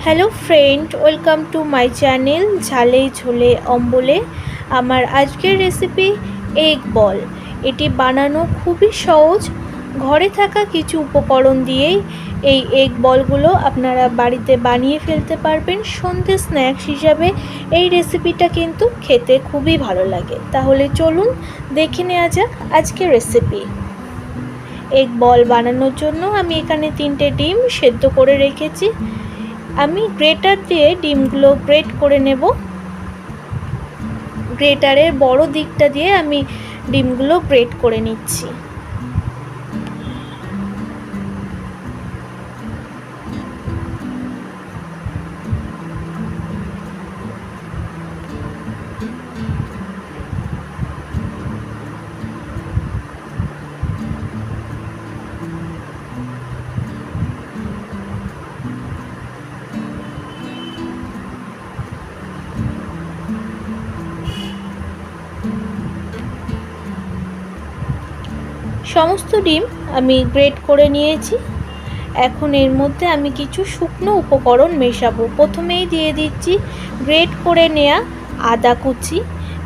Hello friend, welcome to my channel Jhale Jhole Ambole. আমার আজকের recipe egg বল। এটি বানানো খুবই সহজ। ঘরে থাকা কিছু উপকরণ দিয়েই এই এগ বলগুলো আপনারা বাড়িতে বানিয়ে ফেলতে পারবেন। সন্ধ্যে স্ন্যাক্স হিসাবে এই রেসিপিটা কিন্তু খেতে খুবই ভালো লাগে। তাহলে চলুন দেখে নেওয়া যাক আজকের রেসিপি। এগ বল বানানোর জন্য আমি এখানে 3টে ডিম সেদ্ধ করে রেখেছি। আমি গ্রেটার দিয়ে ডিমগুলো গ্রেট করে নেব। গ্রেটারের বড় দিকটা দিয়ে আমি ডিমগুলো গ্রেট করে নিচ্ছি। সমস্ত ডিম আমি গ্রেট করে নিয়েছি। এখন এর মধ্যে আমি কিছু শুকনো উপকরণ মেশাবো। প্রথমেই দিয়ে দিচ্ছি গ্রেট করে নেওয়া আদা কুচি,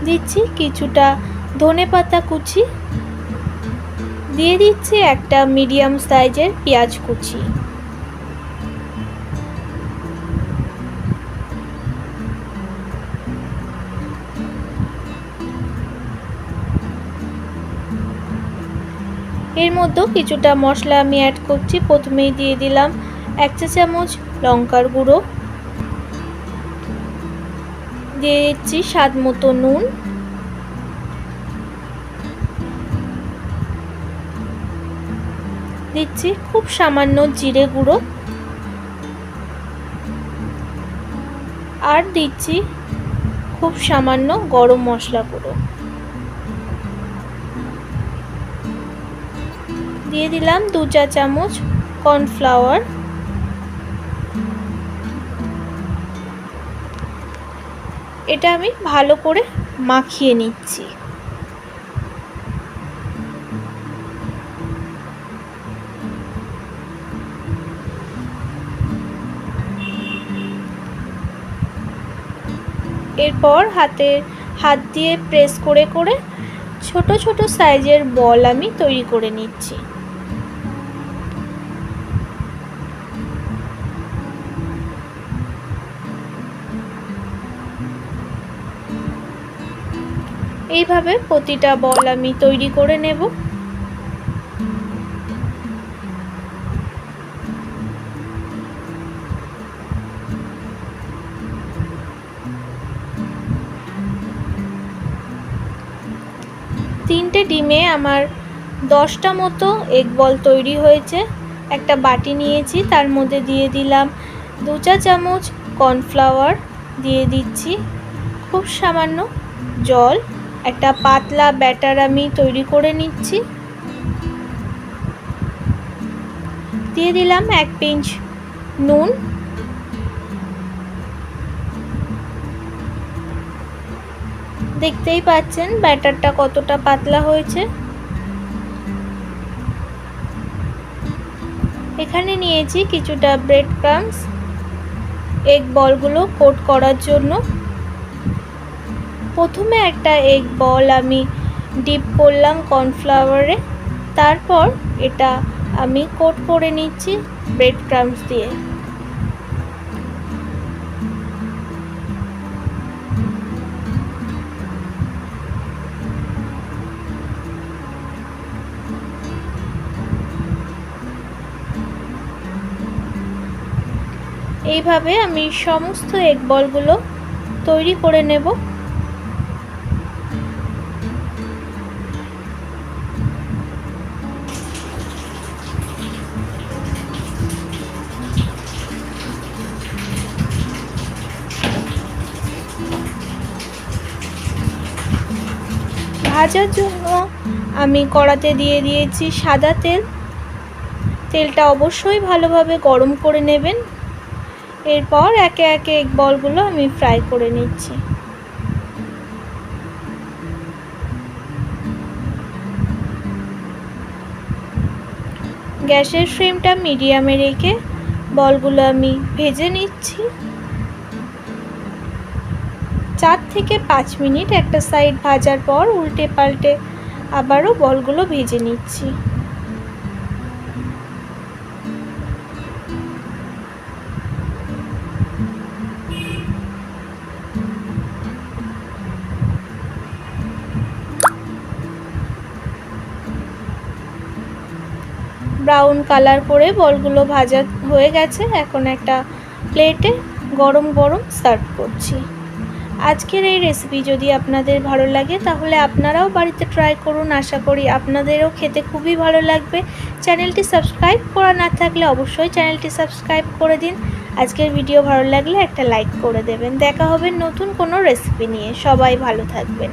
দিচ্ছি কিছুটা ধনেপাতা কুচি, দিয়ে দিচ্ছি একটা মিডিয়াম সাইজের পেঁয়াজ কুচি। এর মধ্যে কিছুটা মশলা আমি অ্যাড করছি। প্রথমেই দিয়ে দিলাম 1 চা চামচ লঙ্কার গুঁড়ো, দিয়ে দিচ্ছি স্বাদ মতো নুন, দিচ্ছি খুব সামান্য জিরে গুঁড়ো, আর দিচ্ছি খুব সামান্য গরম মশলা গুঁড়ো, দিয়ে দিলাম 2 চা চামচ কর্নফ্লাওয়ার। এটা আমি ভালো করে মাখিয়ে নিচ্ছি। এরপর হাত দিয়ে প্রেস করে করে ছোট ছোট সাইজের বল আমি তৈরি করে নিচ্ছি। এইভাবে প্রতিটা বল আমি তৈরি করে নেব। তিনটে ডিমে আমার 10টা মতো এগ বল তৈরি হয়েছে। একটা বাটি নিয়েছি, তার মধ্যে দিয়ে দিলাম 2 চা চামচ কর্নফ্লাওয়ার, দিয়ে দিচ্ছি খুব সামান্য জল। একটা পাতলা ব্যাটার আমি তৈরি করে নিচ্ছি। দিয়ে দিলাম 1 পিঞ্চ নুন, দেখতেই পাচ্ছেন ব্যাটারটা কতটা পাতলা হয়েছে। এখানে নিয়েছি কিছুটা ব্রেড ক্রাম্বস এগ বলগুলো কোট করার জন্য। প্রথমে একটা এগ বল আমি ডিপ করলাম কর্নফ্লাওয়ারে, তারপর এটা আমি কোট করে নিচ্ছি ব্রেড ক্রাম্বস দিয়ে। এইভাবে আমি সমস্ত এগ বলগুলো তৈরি করে নেব। ভাজার জন্য আমি কড়াতে দিয়ে দিয়েছি সাদা তেল। তেলটা অবশ্যই ভালোভাবে গরম করে নেবেন। এরপর একে একে এগ বলগুলো আমি ফ্রাই করে নিচ্ছি। গ্যাসের ফ্লেমটা মিডিয়ামে রেখে বলগুলো আমি ভেজে নিচ্ছি। 4 থেকে 5 মিনিট একটা সাইড ভাজার পর উল্টে পাল্টে আবারও বলগুলো ভেজে নিচ্ছি। ব্রাউন কালার করে বলগুলো ভাজা হয়ে গেছে। এখন একটা প্লেটে গরম গরম সার্ভ করছি। আজকের এই রেসিপি যদি আপনাদের ভালো লাগে তাহলে আপনারাও বাড়িতে ট্রাই করুন। আশা করি আপনাদেরও খেতে খুবই ভালো লাগবে। চ্যানেলটি সাবস্ক্রাইব করা না থাকলে অবশ্যই চ্যানেলটি সাবস্ক্রাইব করে দিন। আজকের ভিডিও ভালো লাগলে একটা লাইক করে দেবেন। দেখা হবে নতুন কোনো রেসিপি নিয়ে। সবাই ভালো থাকবেন।